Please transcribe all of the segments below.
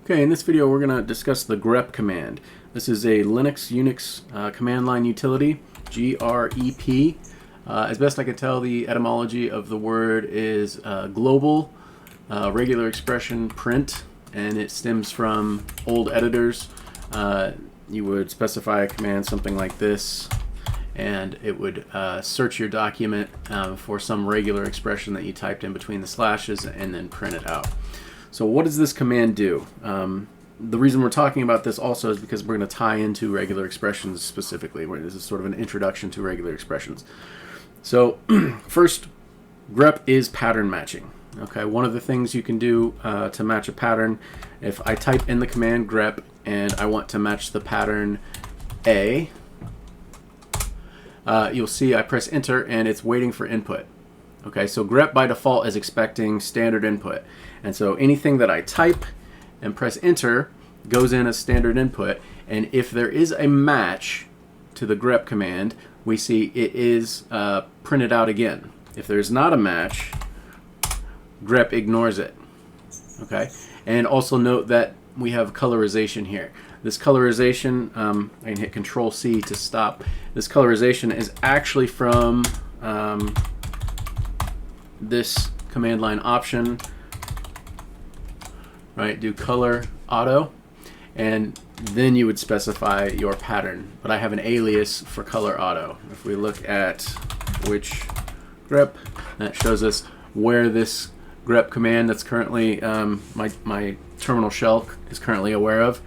Okay, in this video we're going to discuss the grep command. This is a Linux Unix command line utility, Grep. As best I can tell, the etymology of the word is global regular expression print, and it stems from old editors. You would specify a command something like this, and it would search your document for some regular expression that you typed in between the slashes and then print it out. So what does this command do? The reason we're talking about this also is because we're going to tie into regular expressions specifically. This is sort of an introduction to regular expressions. So first, grep is pattern matching. Okay, one of the things you can do to match a pattern, if I type in the command grep and I want to match the pattern A, you'll see I press enter and it's waiting for input. Okay, so grep by default is expecting standard input. And so anything that I type and press enter goes in as standard input. And if there is a match to the grep command, we see it is printed out again. If there's not a match, grep ignores it. Okay, and also note that we have colorization here. This colorization, I can hit Control C to stop. This colorization is actually from this command line option, right? Do color auto, and then you would specify your pattern. But I have an alias for color auto. If we look at which grep, that shows us where this grep command that's currently my terminal shell is currently aware of.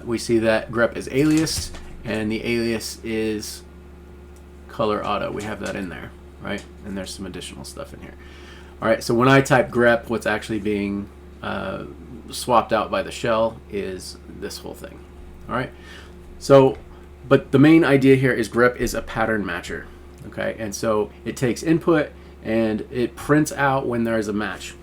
We see that grep is aliased, and the alias is color auto. We have that in there, right? And there's some additional stuff in here. All right, so when I type grep, what's actually being swapped out by the shell is this whole thing. All right, so but the main idea here is grep is a pattern matcher. Okay, and so it takes input and it prints out when there is a match.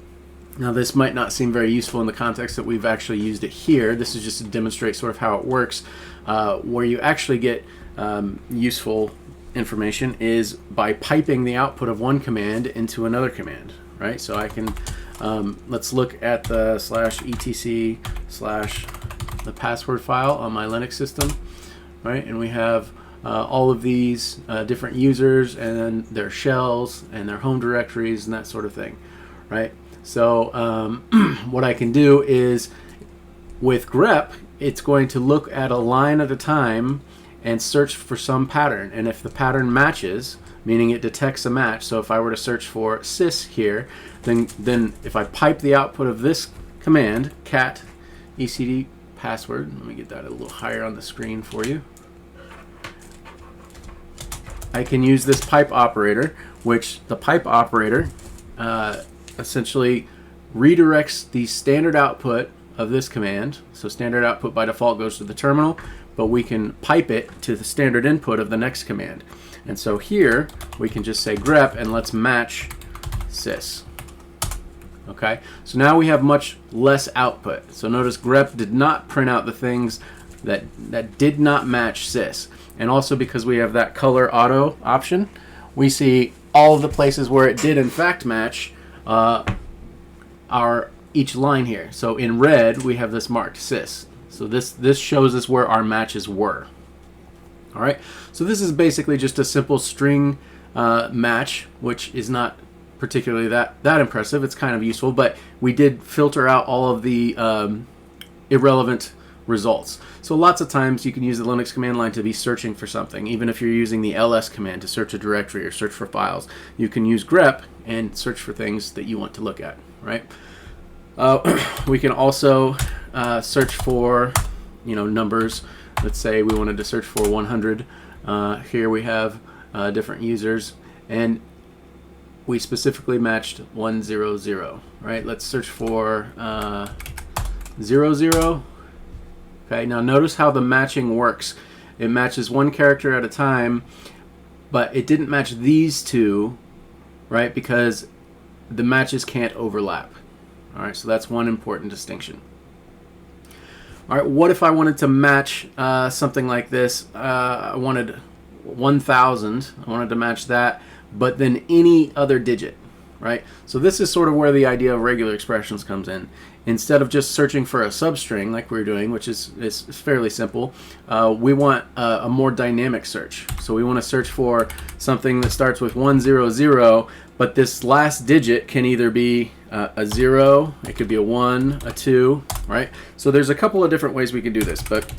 Now this might not seem very useful in the context that we've actually used it here. This is just to demonstrate sort of how it works. Where you actually get useful information is by piping the output of one command into another command, right? So I can, let's look at the /etc/ the password file on my Linux system, right? And we have all of these different users and their shells and their home directories and that sort of thing, right? So what I can do is with grep, it's going to look at a line at a time and search for some pattern. And if the pattern matches, meaning it detects a match, so if I were to search for sys here, then if I pipe the output of this command, cat ecd password, let me get that a little higher on the screen for you. I can use this pipe operator, which the pipe operator essentially redirects the standard output of this command. So standard output by default goes to the terminal, but we can pipe it to the standard input of the next command. And so here we can just say grep and let's match sys. Okay, so now we have much less output. So notice grep did not print out the things that did not match sys. And also because we have that color auto option, we see all of the places where it did in fact match are each line here. So in red we have this marked sys. So this shows us where our matches were. All right, so this is basically just a simple string match, which is not particularly that impressive. It's kind of useful, but we did filter out all of the irrelevant results. So lots of times you can use the Linux command line to be searching for something. Even if you're using the ls command to search a directory or search for files, you can use grep and search for things that you want to look at, right? We can also search for, numbers. Let's say we wanted to search for 100. Here we have different users, and we specifically matched 100, right? Let's search for 00. Okay, now notice how the matching works. It matches one character at a time, but it didn't match these two, right? Because the matches can't overlap. All right, so that's one important distinction. All right, what if I wanted to match something like this? I wanted 1000. I wanted to match that, but then any other digit. right? So this is sort of where the idea of regular expressions comes in. Instead of just searching for a substring like we were doing, which is fairly simple, we want a more dynamic search. So we want to search for something that starts with 100, but this last digit can either be a 0, it could be a 1, a 2, right? So there's a couple of different ways we can do this, but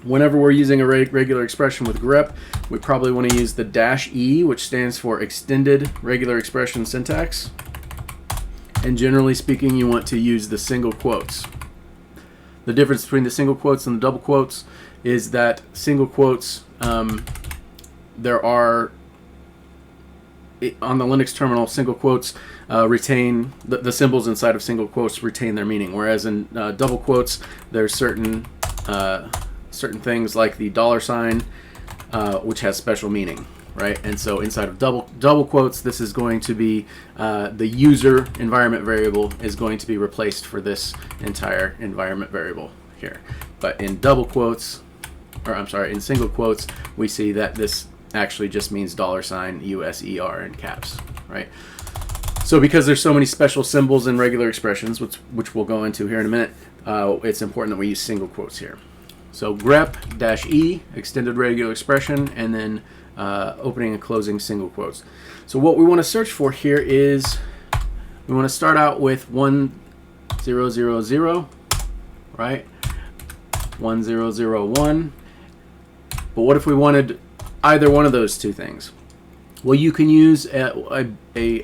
whenever we're using a regular expression with grep, we probably want to use the -e, which stands for extended regular expression syntax. And generally speaking, you want to use the single quotes. The difference between the single quotes and the double quotes is that single quotes, there are, on the Linux terminal, single quotes retain, the symbols inside of single quotes retain their meaning, whereas in double quotes, there's certain things like the $, which has special meaning. Right, and so inside of double quotes, this is going to be the user environment variable is going to be replaced for this entire environment variable here. But in double quotes, or I'm sorry, in single quotes, we see that this actually just means $USER in caps, right? So because there's so many special symbols in regular expressions, which we'll go into here in a minute, it's important that we use single quotes here. So grep -e, extended regular expression, and then opening and closing single quotes. So what we want to search for here is, we want to start out with 1000, right? 1001. But what if we wanted either one of those two things? Well, you can use a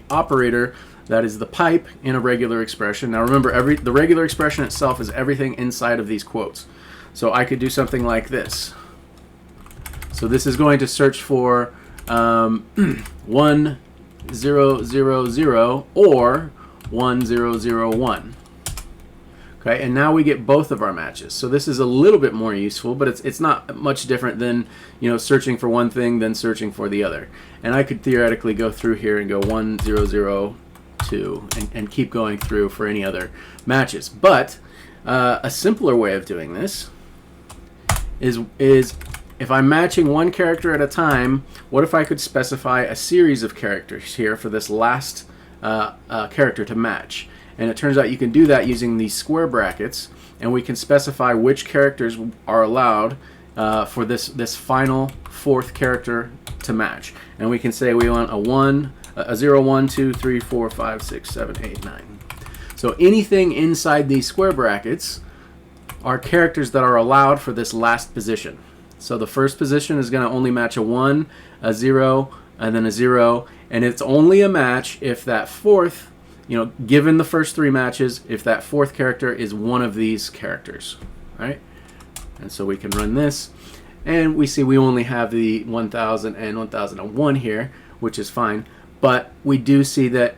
operator that is the pipe in a regular expression. Now remember, the regular expression itself is everything inside of these quotes. So I could do something like this. So this is going to search for 1000 or 1001. Okay, and now we get both of our matches. So this is a little bit more useful, but it's not much different than, you know, searching for one thing then searching for the other. And I could theoretically go through here and go 1002 and keep going through for any other matches. But a simpler way of doing this is if I'm matching one character at a time, what if I could specify a series of characters here for this last character to match? And it turns out you can do that using these square brackets, and we can specify which characters are allowed for this final fourth character to match. And we can say we want a 0, 1, 2, 3, 4, 5, 6, 7, 8, 9. So anything inside these square brackets are characters that are allowed for this last position. So the first position is going to only match a 1, a 0, and then a 0, and it's only a match if that fourth, you know, given the first three matches, if that fourth character is one of these characters, right? And so we can run this, and we see we only have the 1000 and 1001 here, which is fine, but we do see that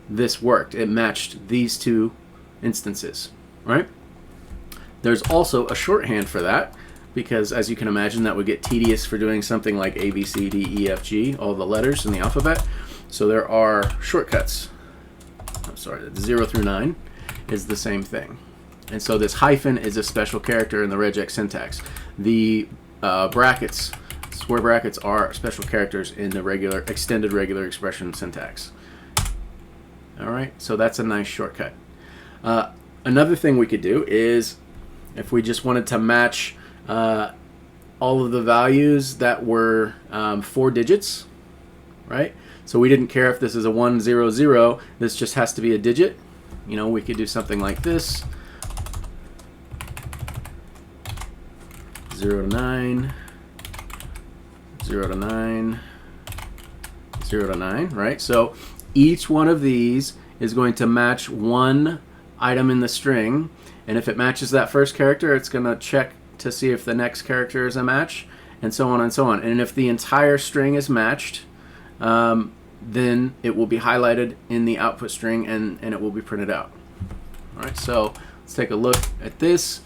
this worked. It matched these two instances, right? There's also a shorthand for that, because as you can imagine, that would get tedious for doing something like A, B, C, D, E, F, G, all the letters in the alphabet. So there are shortcuts. I'm sorry, 0 through 9 is the same thing. And so this hyphen is a special character in the regex syntax. The brackets, square brackets, are special characters in the extended regular expression syntax. All right, so that's a nice shortcut. Another thing we could do is, if we just wanted to match all of the values that were 4 digits, right? So we didn't care if this is a 100, this just has to be a digit. You know, we could do something like this. 0 to 9, 0 to 9, 0 to 9, right? So each one of these is going to match one item in the string, and if it matches that first character, it's going to check to see if the next character is a match, and so on and so on. And if the entire string is matched, then it will be highlighted in the output string, and it will be printed out. All right, so let's take a look at this.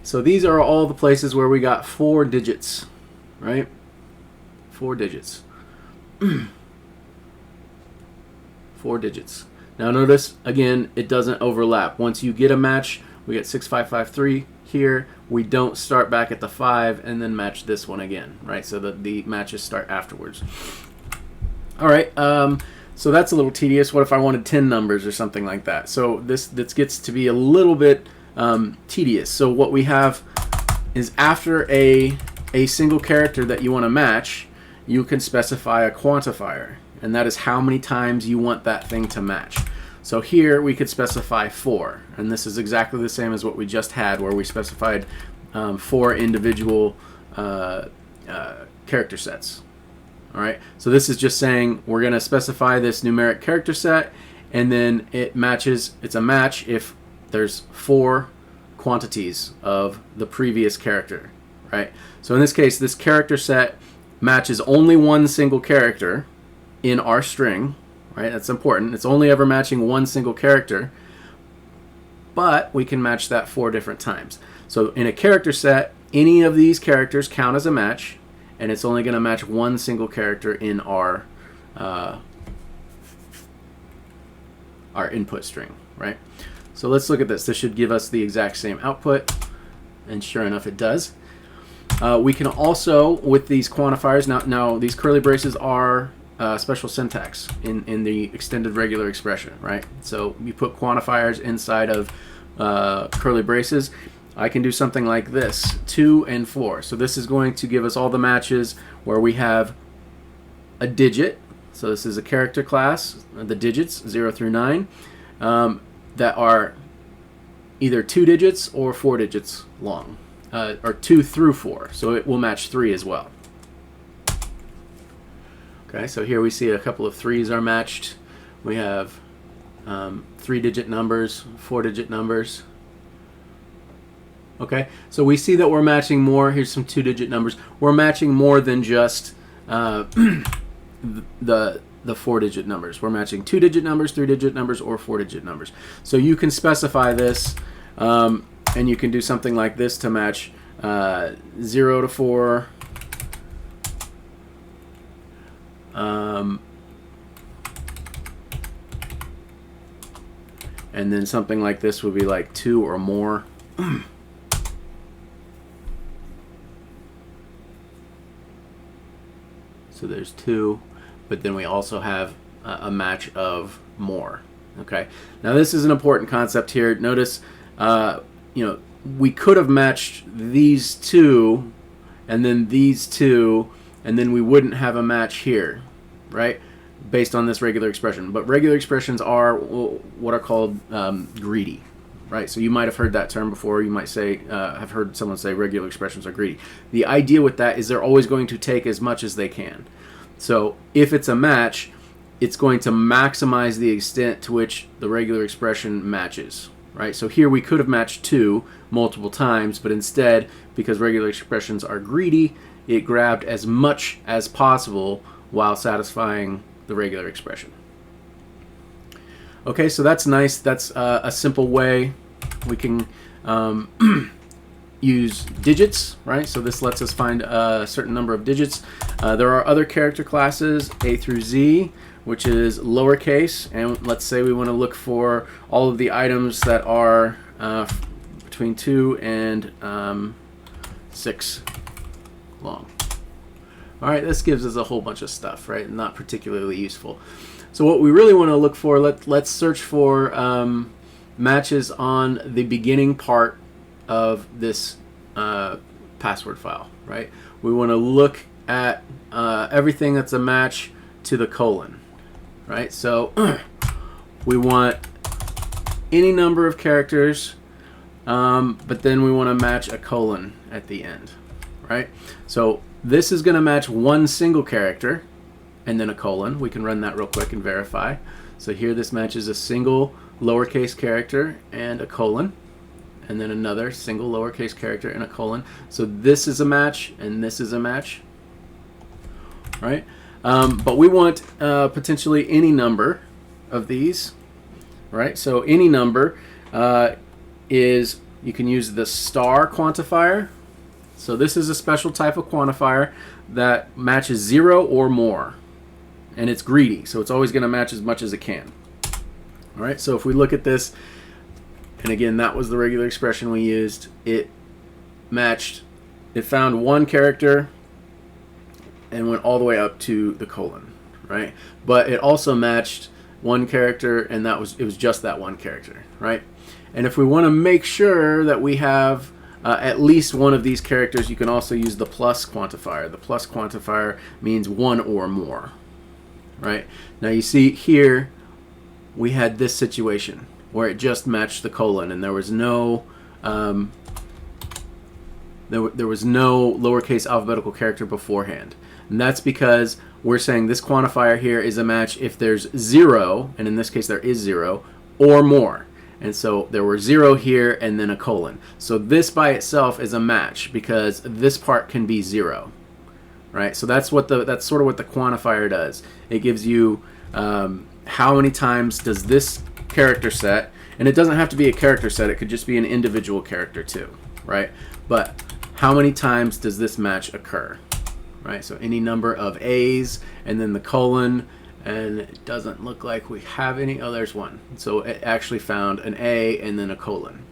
So these are all the places where we got 4 digits, right? 4 digits. 4 digits. Now notice, again, it doesn't overlap. Once you get a match, we get 6553 here. We don't start back at the 5 and then match this one again, right? So the matches start afterwards. All right, So that's a little tedious. What if I wanted 10 numbers or something like that? So this gets to be a little bit tedious. So what we have is after a single character that you want to match, you can specify a quantifier, and that is how many times you want that thing to match. So here we could specify 4, and this is exactly the same as what we just had, where we specified 4 individual character sets. All right, so this is just saying we're going to specify this numeric character set, and then it matches. It's a match if there's 4 quantities of the previous character, right? So in this case, this character set matches only one single character in our string, right? That's important. It's only ever matching one single character, but we can match that 4 different times. So in a character set, any of these characters count as a match, and it's only going to match one single character in our input string, right? So let's look at this. This should give us the exact same output, and sure enough, it does. We can also, with these quantifiers, now these curly braces are special syntax in the extended regular expression, right? So you put quantifiers inside of curly braces. I can do something like this, 2 and 4. So this is going to give us all the matches where we have a digit. So this is a character class, the digits 0 through 9, that are either 2 digits or 4 digits long, or 2 through 4. So it will match 3 as well. Okay, so here we see a couple of 3s are matched. We have 3-digit numbers, 4-digit numbers. Okay, so we see that we're matching more. Here's some 2-digit numbers. We're matching more than just the 4-digit numbers. We're matching 2-digit numbers, 3-digit numbers, or 4-digit numbers. So you can specify this, and you can do something like this to match 0 to 4. And then something like this would be like 2 or more. So there's 2, but then we also have a match of more. Okay. Now this is an important concept here. Notice, we could have matched these 2, and then these 2, and then we wouldn't have a match here, right? Based on this regular expression. But regular expressions are what are called greedy, right? So you might have heard that term before. You might say, have heard someone say regular expressions are greedy. The idea with that is they're always going to take as much as they can. So if it's a match, it's going to maximize the extent to which the regular expression matches, right? So here we could have matched 2 multiple times, but instead, because regular expressions are greedy, it grabbed as much as possible while satisfying the regular expression. Okay, so that's nice. That's a simple way we can use digits, right? So this lets us find a certain number of digits. There are other character classes, A through Z, which is lowercase, and let's say we want to look for all of the items that are between 2 and 6 long. All right, this gives us a whole bunch of stuff, right? Not particularly useful. So what we really want to look for, let's search for matches on the beginning part of this password file, right? We want to look at everything that's a match to the colon, right? So we want any number of characters, but then we want to match a colon at the end, right? So this is going to match one single character and then a colon. We can run that real quick and verify. So here this matches a single lowercase character and a colon, and then another single lowercase character and a colon. So this is a match and this is a match, right? But we want potentially any number of these, right? So any number is, you can use the star quantifier. So this is a special type of quantifier that matches 0 or more, and it's greedy, so it's always going to match as much as it can. All right, so if we look at this, and again, that was the regular expression we used. It matched, it found one character and went all the way up to the colon, right? But it also matched one character, and it was just that one character, right? And if we want to make sure that we have at least one of these characters, you can also use the plus quantifier. The plus quantifier means one or more, right? Now you see here we had this situation where it just matched the colon, and there was no there was no lowercase alphabetical character beforehand. And that's because we're saying this quantifier here is a match if there's 0, and in this case there is 0, or more. And so there were 0 here and then a colon. So this by itself is a match because this part can be 0, right? So that's sort of what the quantifier does. It gives you how many times does this character set, and it doesn't have to be a character set, it could just be an individual character too, right? But how many times does this match occur, right? So any number of A's and then the colon, and it doesn't look like we have any. Oh, there's one. So it actually found an A and then a colon,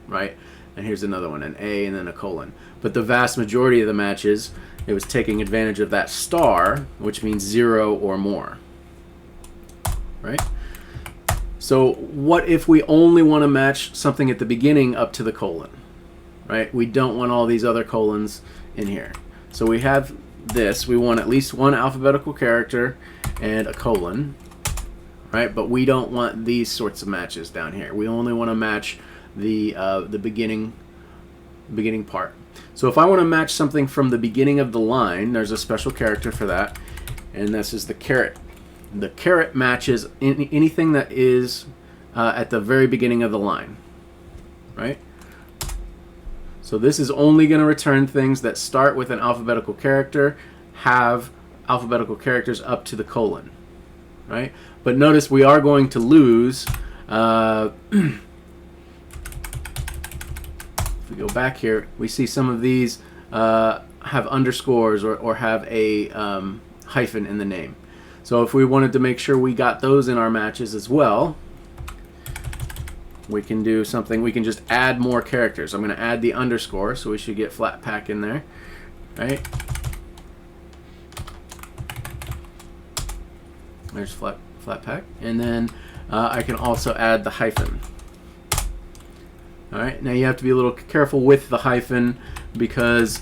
right? And here's another one, an A and then a colon. But the vast majority of the matches, it was taking advantage of that star, which means 0 or more, right? So what if we only want to match something at the beginning up to the colon, right? We don't want all these other colons in here. So we have this. We want at least one alphabetical character and a colon, right? But we don't want these sorts of matches down here. We only want to match the beginning part. So if I want to match something from the beginning of the line, there's a special character for that, and this is the caret. The caret matches anything that is at the very beginning of the line, right? So this is only going to return things that start with an alphabetical character, have alphabetical characters up to the colon, right? But notice we are going to lose, if we go back here, we see some of these have underscores or have a hyphen in the name. So if we wanted to make sure we got those in our matches as well, we can do something. We can just add more characters. I'm going to add the underscore, so we should get flat pack in there, right? There's flat pack, and then I can also add the hyphen. All right, now you have to be a little careful with the hyphen because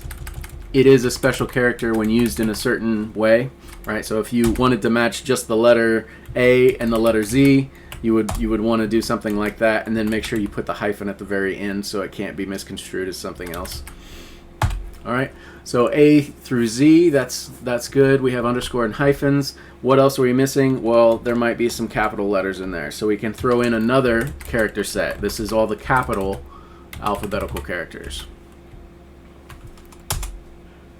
it is a special character when used in a certain way, right? So if you wanted to match just the letter A and the letter Z, you would want to do something like that, and then make sure you put the hyphen at the very end so it can't be misconstrued as something else. All right, so A through Z, that's good. We have underscore and hyphens. What else are we missing? Well, there might be some capital letters in there, so we can throw in another character set. This is all the capital alphabetical characters.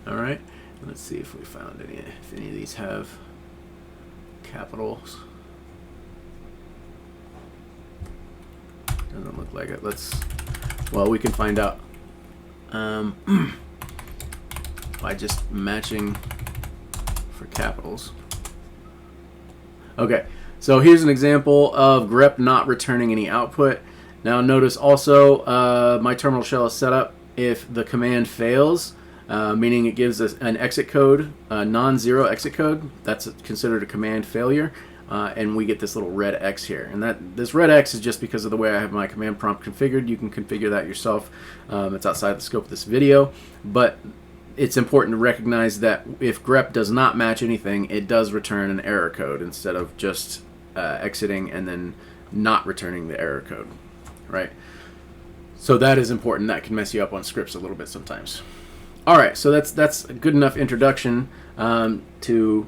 All right, let's see if we found if any of these have capitals. Doesn't look like it. Well, we can find out by just matching for capitals. Okay, so here's an example of grep not returning any output. Now notice also my terminal shell is set up if the command fails, meaning it gives us an exit code, a non-zero exit code. That's considered a command failure. And we get this little red X here. And this red X is just because of the way I have my command prompt configured. You can configure that yourself. It's outside the scope of this video. But it's important to recognize that if grep does not match anything, it does return an error code instead of just exiting and then not returning the error code, right? So that is important. That can mess you up on scripts a little bit sometimes. All right, so that's a good enough introduction to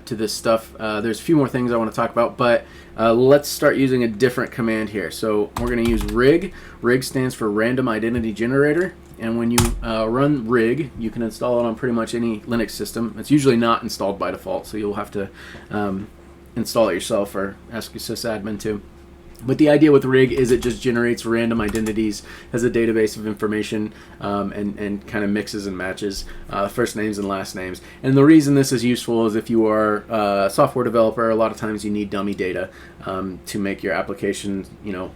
this stuff. There's a few more things I want to talk about, but let's start using a different command here. So we're going to use rig. Rig stands for Random Identity Generator, and when you run rig, you can install it on pretty much any Linux system. It's usually not installed by default, so you'll have to install it yourself or ask your sysadmin to. But the idea with rig is it just generates random identities, has a database of information, and kind of mixes and matches first names and last names. And the reason this is useful is if you are a software developer, a lot of times you need dummy data to make your application,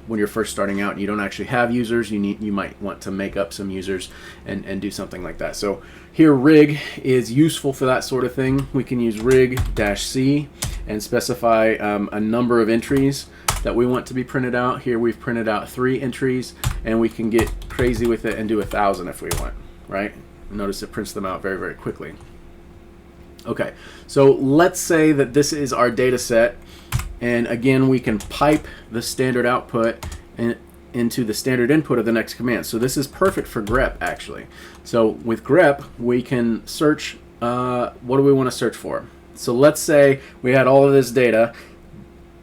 when you're first starting out and you don't actually have users, you might want to make up some users and do something like that. So here rig is useful for that sort of thing. We can use rig-c and specify a number of entries that we want to be printed out. Here we've printed out 3 entries, and we can get crazy with it and do 1,000 if we want, right? Notice it prints them out very, very quickly. Okay, so let's say that this is our data set, and again we can pipe the standard output into the standard input of the next command. So this is perfect for grep, actually. So with grep we can search, what do we want to search for? So let's say we had all of this data,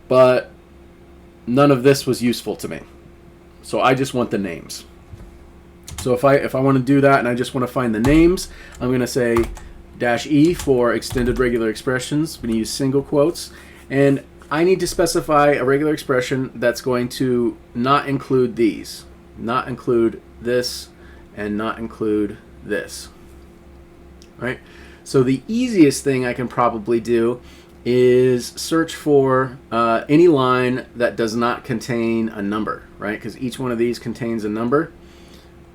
but none of this was useful to me. So I just want the names. So if I want to do that and I just want to find the names, I'm going to say -e for extended regular expressions. I'm going to use single quotes. And I need to specify a regular expression that's going to not include these, not include this, and not include this. Right? So the easiest thing I can probably do is search for any line that does not contain a number, right? Because each one of these contains a number,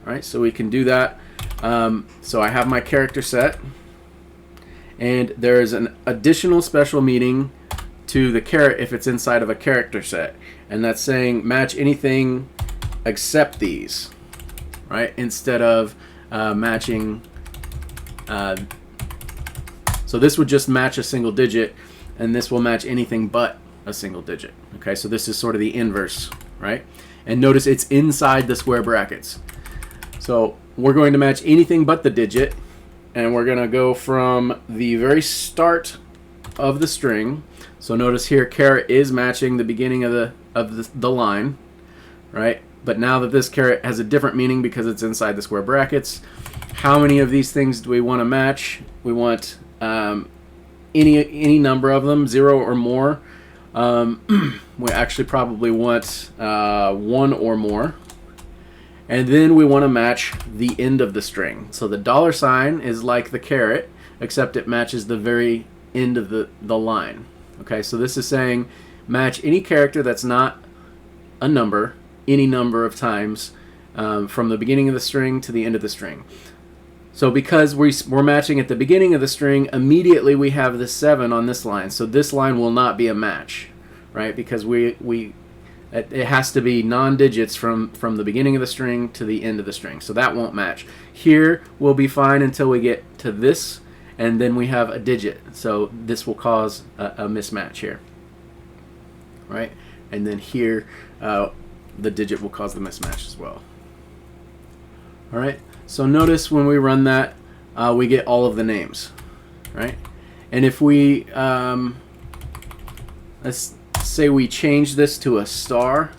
right? So we can do that. So I have my character set, and there is an additional special meaning to the caret if it's inside of a character set, and that's saying match anything except these, right? Instead of matching. So this would just match a single digit, and this will match anything but a single digit. Okay, so this is sort of the inverse, right? And notice it's inside the square brackets. So we're going to match anything but the digit, and we're going to go from the very start of the string. So notice here caret is matching the beginning of the line, right? But now that this caret has a different meaning because it's inside the square brackets, how many of these things do we want to match? We want any number of them, 0 or more. We actually probably want 1 or more. And then we want to match the end of the string. So the $sign is like the caret, except it matches the very end of the line. Okay, so this is saying match any character that's not a number, any number of times, from the beginning of the string to the end of the string. So because we're matching at the beginning of the string, immediately we have the 7 on this line. So this line will not be a match, right? Because it has to be non-digits from the beginning of the string to the end of the string. So that won't match. Here we'll be fine until we get to this, and then we have a digit. So this will cause a mismatch here, right? And then here the digit will cause the mismatch as well. All right. So notice when we run that, we get all of the names, right? And if we, let's say we change this to a star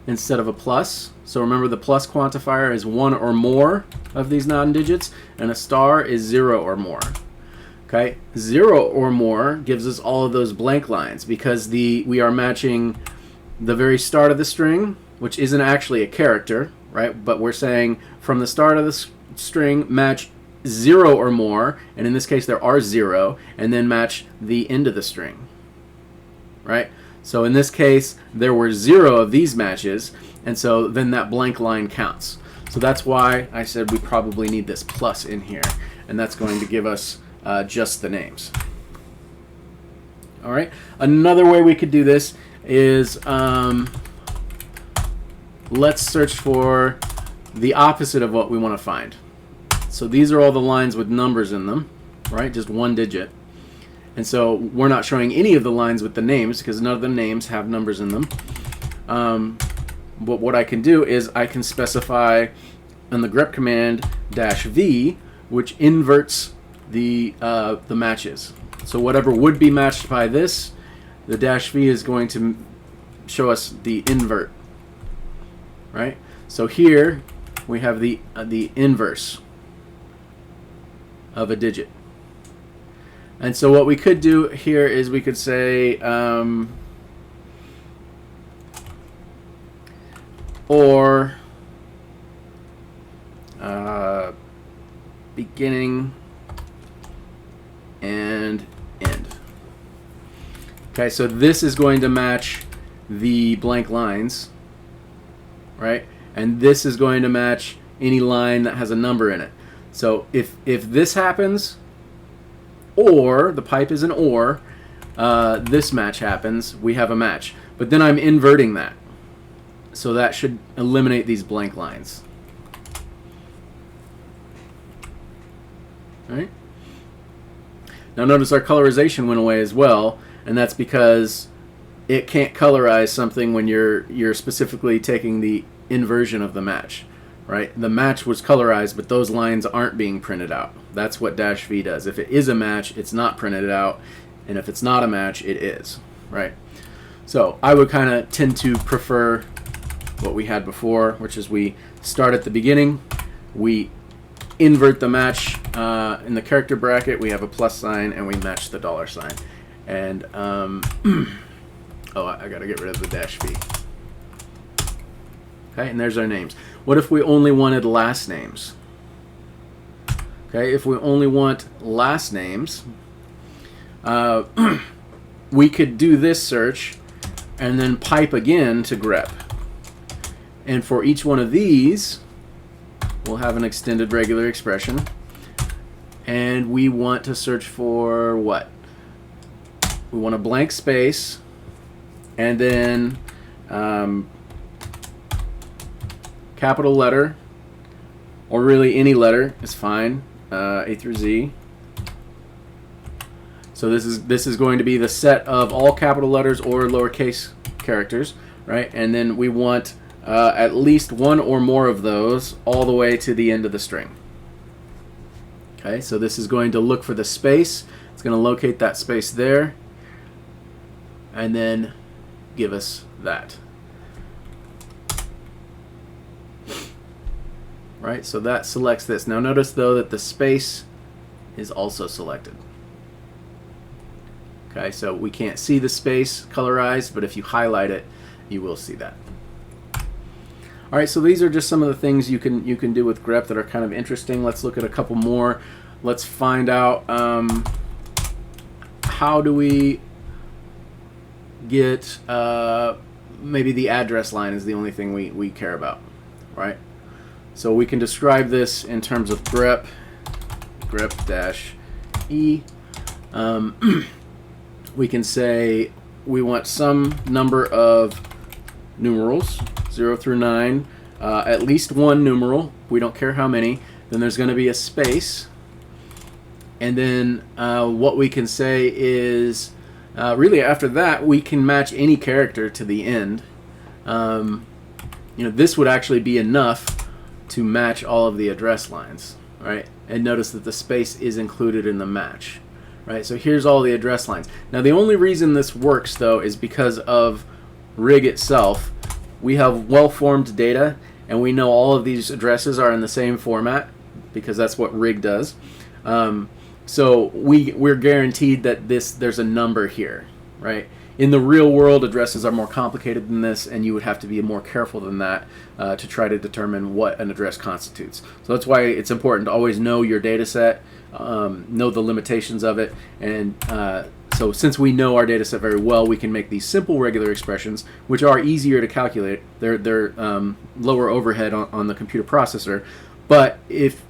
instead of a plus. So remember the plus quantifier is 1 or more of these non-digits, and a star is 0 or more. Okay, 0 or more gives us all of those blank lines because we are matching the very start of the string, which isn't actually a character, right? But we're saying from the start of the string match 0 or more, and in this case there are 0, and then match the end of the string, right? So in this case there were 0 of these matches, and so then that blank line counts. So that's why I said we probably need this plus in here, and that's going to give us just the names. All right. Another way we could do this is let's search for the opposite of what we want to find. So these are all the lines with numbers in them, right? Just 1 digit. And so we're not showing any of the lines with the names because none of the names have numbers in them. But what I can do is I can specify in the grep command -v, which inverts the matches. So whatever would be matched by this, the -v is going to show us the invert, right? So here we have the inverse of a digit. And so what we could do here is we could say or beginning and end. Okay, so this is going to match the blank lines, right? And this is going to match any line that has a number in it. So if this happens, or the pipe is an or, this match happens, we have a match. But then I'm inverting that. So that should eliminate these blank lines. All right? Now notice our colorization went away as well, and that's because it can't colorize something when you're specifically taking the inversion of the match, right? The match was colorized, but those lines aren't being printed out. That's what -v does. If it is a match, it's not printed out, and if it's not a match, it is, right? So I would kind of tend to prefer what we had before, which is we start at the beginning, we invert the match in the character bracket, we have a plus sign, and we match the $sign. And oh, I gotta get rid of the -v. Okay, and there's our names. What if we only wanted last names? Okay, if we only want last names, we could do this search and then pipe again to grep. And for each one of these, we'll have an extended regular expression. And we want to search for what? We want a blank space, and then capital letter, or really any letter is fine, A through Z. So this is going to be the set of all capital letters or lowercase characters, right? And then we want at least one or more of those all the way to the end of the string. Okay, so this is going to look for the space. It's going to locate that space there, and then give us that. Right, so that selects this. Now notice though that the space is also selected. Okay, so we can't see the space colorized, but if you highlight it, you will see that. All right, so these are just some of the things you can do with grep that are kind of interesting. Let's look at a couple more. Let's find out how do we get maybe the address line is the only thing we care about, right? So we can describe this in terms of grep -e. We can say we want some number of numerals, 0 through 9, at least one numeral. We don't care how many. Then there's going to be a space. And then what we can say is, really after that, we can match any character to the end. This would actually be enough to match all of the address lines, right? And notice that the space is included in the match, right? So here's all the address lines. Now the only reason this works though is because of rig itself. We have well-formed data, and we know all of these addresses are in the same format because that's what rig does. So we're guaranteed that there's a number here, right? In the real world, addresses are more complicated than this, and you would have to be more careful than that to try to determine what an address constitutes. So that's why it's important to always know your data set, know the limitations of it, and so since we know our data set very well, we can make these simple regular expressions, which are easier to calculate. They're lower overhead on the computer processor. But if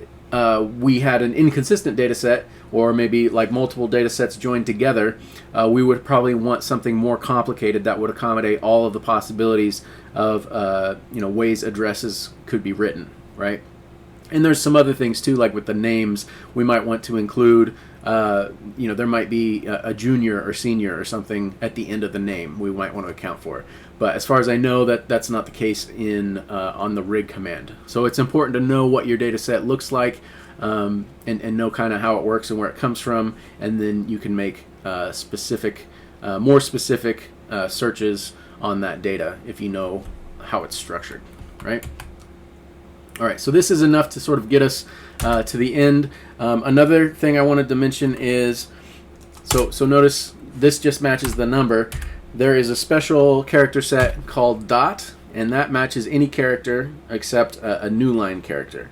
we had an inconsistent data set, or maybe like multiple data sets joined together, we would probably want something more complicated that would accommodate all of the possibilities of ways addresses could be written, right? And there's some other things too, like with the names, we might want to include, there might be a junior or senior or something at the end of the name we might want to account for. But as far as I know, that's not the case on the rig command. So it's important to know what your data set looks like, and know kind of how it works and where it comes from, and then you can make more specific searches on that data if you know how it's structured, right? All right, so this is enough to sort of get us to the end. Another thing I wanted to mention is, so notice this just matches the number. There is a special character set called dot and that matches any character except a new line character.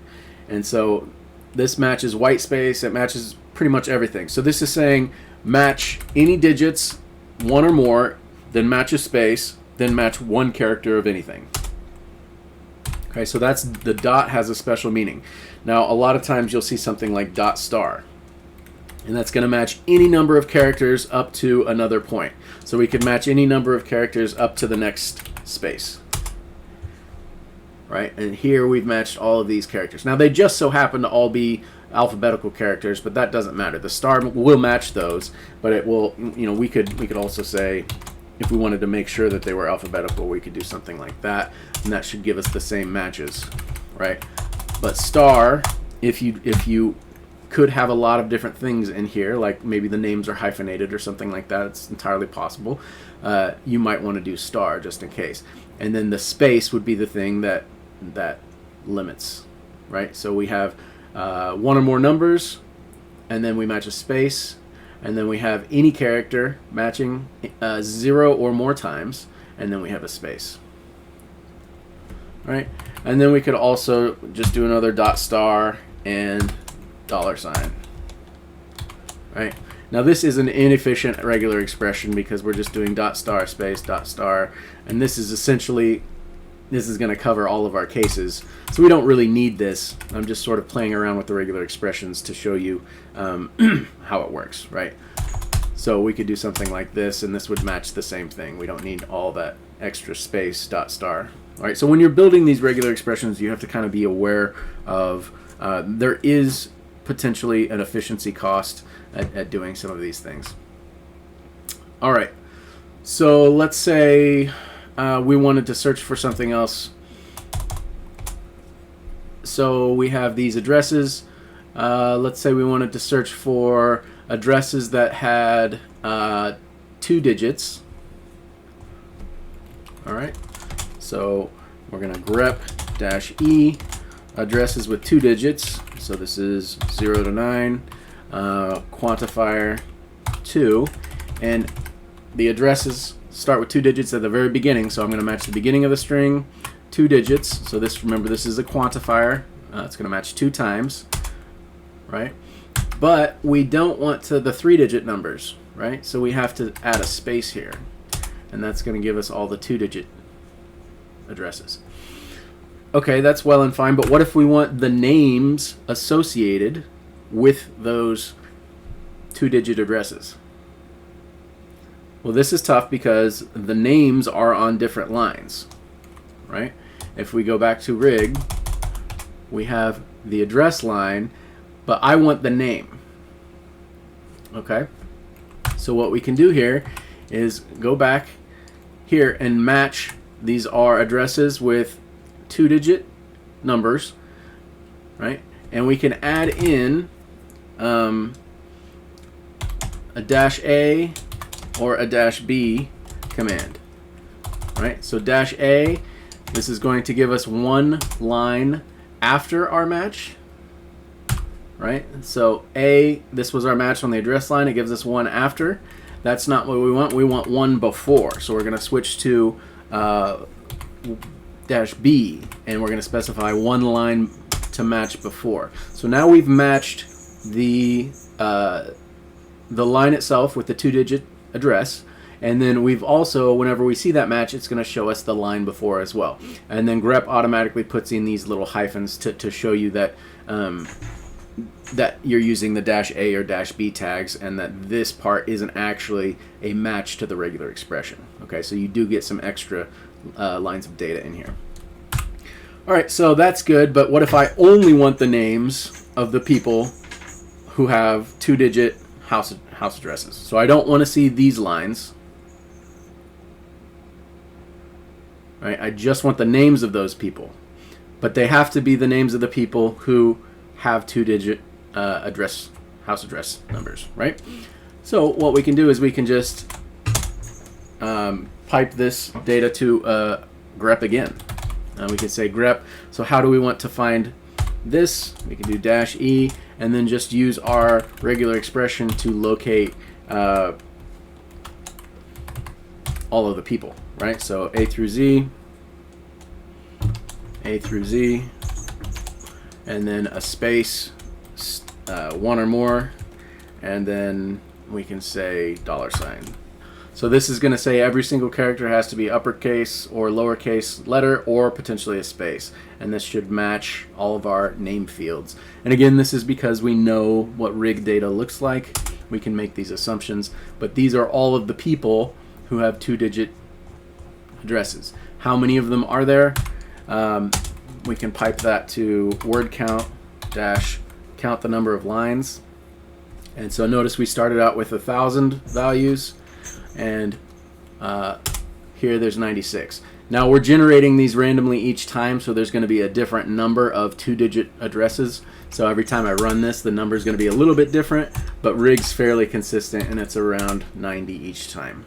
And so this matches white space, it matches pretty much everything. So this is saying match any digits, one or more, then match a space, then match one character of anything. Okay, so that's the dot has a special meaning. Now, a lot of times you'll see something like dot star, and that's going to match any number of characters up to another point. So we could match any number of characters up to the next space. Right, and here we've matched all of these characters. Now, they just so happen to all be alphabetical characters, but that doesn't matter. The star will match those, but it will, you know, we could also say, if we wanted to make sure that they were alphabetical, we could do something like that, and that should give us the same matches, right? But star, if you could have a lot of different things in here, like maybe the names are hyphenated or something like that, it's entirely possible. You might want to do star just in case. And then the space would be the thing that limits, right? So we have one or more numbers, and then we match a space, and then we have any character matching 0 or more times, and then we have a space. Right? And then we could also just do another dot star and $sign. Right? Now this is an inefficient regular expression because we're just doing dot star space dot star, and this is essentially, this is going to cover all of our cases. So we don't really need this. I'm just sort of playing around with the regular expressions to show you how it works, right? So we could do something like this, and this would match the same thing. We don't need all that extra space dot star. All right, so when you're building these regular expressions, you have to kind of be aware of there is potentially an efficiency cost at doing some of these things. All right, so let's say we wanted to search for something else. So we have these addresses. Let's say we wanted to search for addresses that had 2 digits. All right. So we're going to grep-e addresses with 2 digits. So this is 0 to 9, quantifier 2, and the addresses start with 2 digits at the very beginning. So I'm going to match the beginning of the string, 2 digits. So this, remember, this is a quantifier. It's going to match 2 times, right? But we don't want to the 3-digit numbers, right? So we have to add a space here, and that's going to give us all the 2-digit addresses. Okay, that's well and fine, but what if we want the names associated with those 2-digit addresses? Well, this is tough because the names are on different lines, right? If we go back to rig, we have the address line, but I want the name. Okay, so what we can do here is go back here and match. These are addresses with 2-digit numbers, right? And we can add in a -a or a -b command, right? So -a, this is going to give us one line after our match, right? So A, this was our match on the address line. It gives us one after. That's not what we want. We want one before. So we're going to switch to -b, and we're going to specify one line to match before. So now we've matched the line itself with the 2-digit address, and then we've also, whenever we see that match, it's going to show us the line before as well. And then grep automatically puts in these little hyphens to show you that that you're using the -a or -b tags, and that this part isn't actually a match to the regular expression. Okay, so you do get some extra lines of data in here. All right, so that's good, but what if I only want the names of the people who have 2-digit house addresses? So I don't want to see these lines. Right? I just want the names of those people, but they have to be the names of the people who have 2-digit house address numbers, right? So what we can do is we can just pipe this data to grep again. We can say grep. So how do we want to find this? We can do -e and then just use our regular expression to locate all of the people, right? So A through Z, A through Z, and then a space, one or more, and then we can say $. So this is going to say every single character has to be uppercase or lowercase letter or potentially a space. And this should match all of our name fields. And again, this is because we know what rig data looks like. We can make these assumptions. But these are all of the people who have 2-digit addresses. How many of them are there? We can pipe that to word count dash count the number of lines. And so notice we started out with 1,000 values. And here there's 96. Now we're generating these randomly each time, so there's going to be a different number of 2-digit addresses. So every time I run this, the number is going to be a little bit different, but rig's fairly consistent, and it's around 90 each time.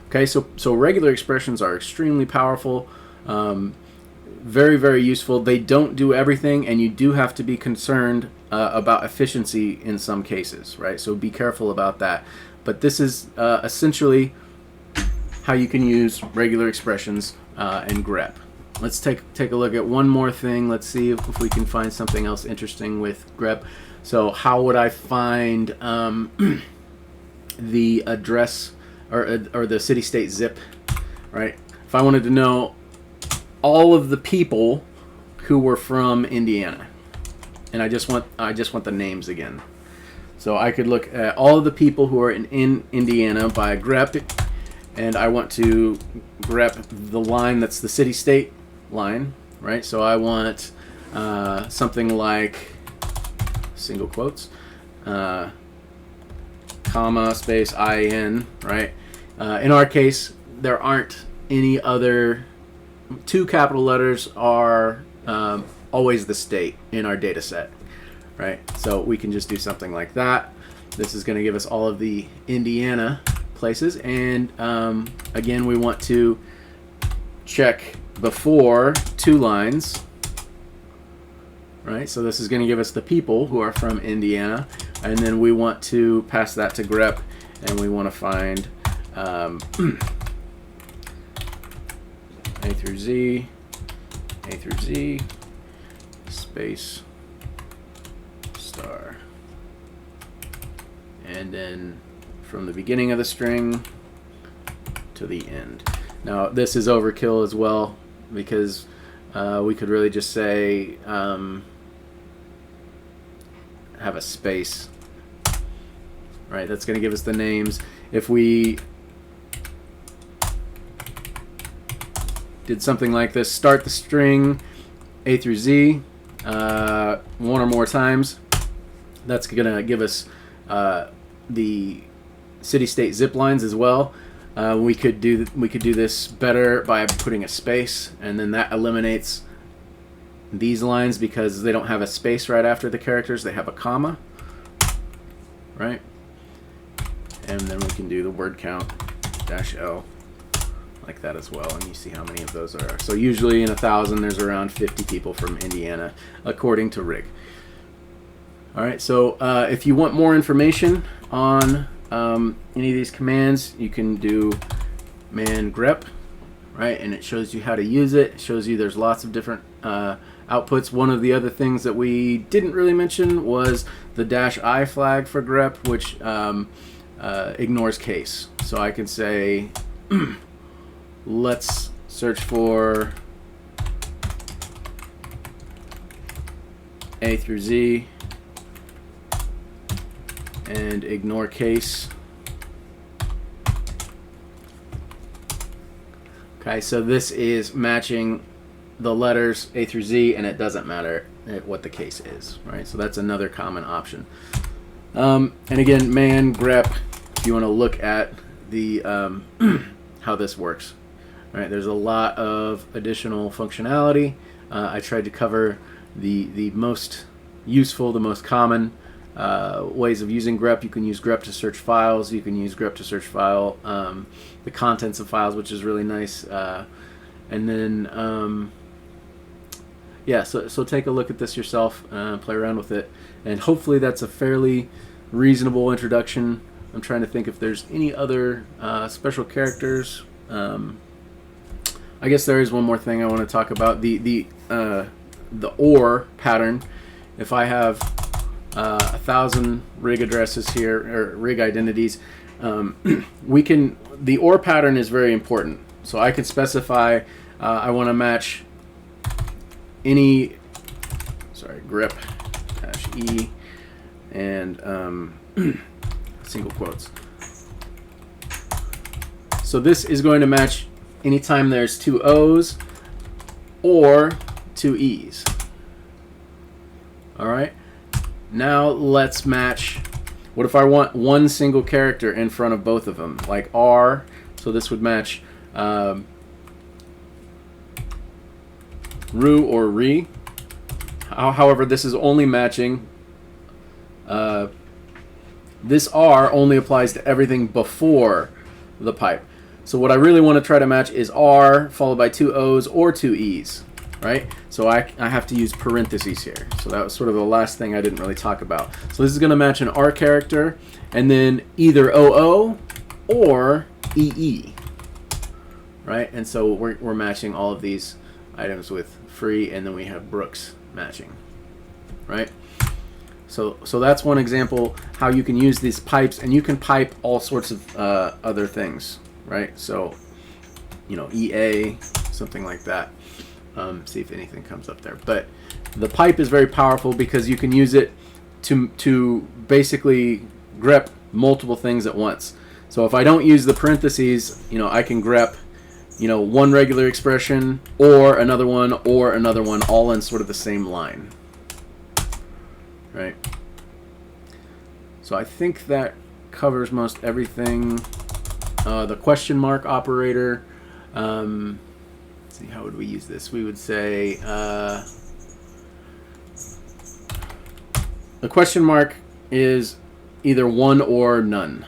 Okay, so regular expressions are extremely powerful, very, very useful. They don't do everything, and you do have to be concerned about efficiency in some cases, right? So be careful about that. But this is essentially how you can use regular expressions in Grep. Let's take a look at one more thing. Let's see if we can find something else interesting with Grep. So how would I find the address or the city-state zip, right? If I wanted to know all of the people who were from Indiana, and I just want the names again. So I could look at all of the people who are in Indiana by Grep, and I want to Grep the line that's the city-state line, right? So I want something like single quotes, comma, space, IN, right? In our case, there aren't any other. 2 capital letters are always the state in our data set. Right, so we can just do something like that. This is going to give us all of the Indiana places, and again, we want to check before 2 lines. Right, so this is going to give us the people who are from Indiana, and then we want to pass that to Grep, and we want to find A through Z, space, star, and then from the beginning of the string to the end. Now this is overkill as well, because we could really just say have a space, right? That's going to give us the names. If we did something like this, start the string A through Z one or more times, that's going to give us the city-state zip lines as well. We could do this better by putting a space, and then that eliminates these lines because they don't have a space right after the characters. They have a comma, right? And then we can do the word count -L like that as well, and you see how many of those are. So usually in 1,000 there's around 50 people from Indiana according to rig. All right, so if you want more information on any of these commands, you can do man grep, right? And it shows you how to use it. It shows you there's lots of different outputs. One of the other things that we didn't really mention was the -I flag for grep, which ignores case. So I can say, let's search for A through Z and ignore case. Okay, so this is matching the letters A through Z, and it doesn't matter what the case is, right? So that's another common option. And again, man grep, if you want to look at the how this works, right? There's a lot of additional functionality. I tried to cover the most useful, the most common ways of using grep. You can use grep to search files. You can use grep to search file the contents of files, which is really nice. And then yeah, so take a look at this yourself, play around with it, and hopefully that's a fairly reasonable introduction. I'm trying to think if there's any other special characters. I guess there is one more thing I want to talk about. The OR pattern. If I have 1,000 rig addresses here, or rig identities, the OR pattern is very important. So I can specify I want to match any, grep -e and single quotes. So this is going to match anytime there's 2 O's or 2 E's. All right. Now let's match. What if I want one single character in front of both of them, like R? So this would match ru or re. However, this is only matching. This R only applies to everything before the pipe. So what I really want to try to match is R followed by 2 O's or 2 E's, right? So I have to use parentheses here. So that was sort of the last thing I didn't really talk about. So this is going to match an R character and then either OO or EE, right? And so we're matching all of these items with free, and then we have Brooks matching, right? So that's one example how you can use these pipes, and you can pipe all sorts of other things, right? So, you know, EA, something like that. See if anything comes up there. But the pipe is very powerful because you can use it to basically grep multiple things at once. So if I don't use the parentheses, you know, I can grep, you know, one regular expression or another one all in sort of the same line. Right. So I think that covers most everything. The question mark operator. Let's see, how would we use this? We would say the question mark is either 1 or none.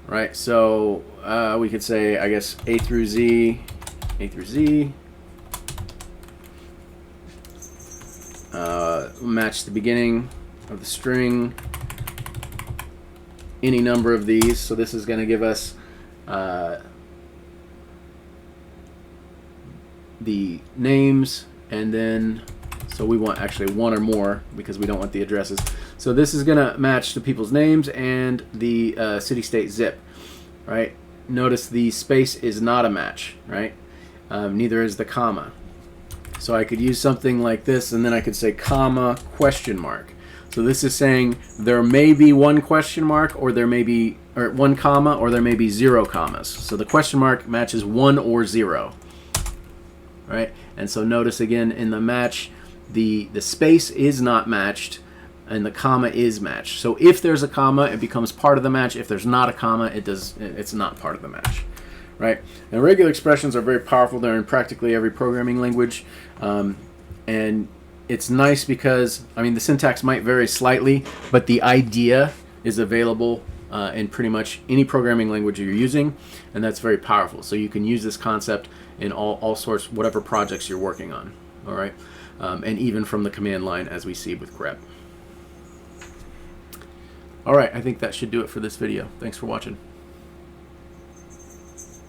Right. So we could say, I guess, A through Z. Match the beginning of the string, any number of these. So this is going to give us the names, and then so we want actually 1 or more because we don't want the addresses. So this is going to match the people's names and the city state zip, right? Notice the space is not a match, right? Neither is the comma. So I could use something like this, and then I could say comma question mark. So this is saying there may be 1 question mark, or there may be 1 comma, or there may be 0 commas. So the question mark matches 1 or 0, right? And so notice again in the match, the space is not matched, and the comma is matched. So if there's a comma, it becomes part of the match. If there's not a comma, it's not part of the match. Right? And regular expressions are very powerful. They're in practically every programming language. And it's nice because, I mean, the syntax might vary slightly, but the idea is available in pretty much any programming language you're using, and that's very powerful. So you can use this concept in all sorts, whatever projects you're working on. All right? And even from the command line, as we see with grep. All right, I think that should do it for this video. Thanks for watching.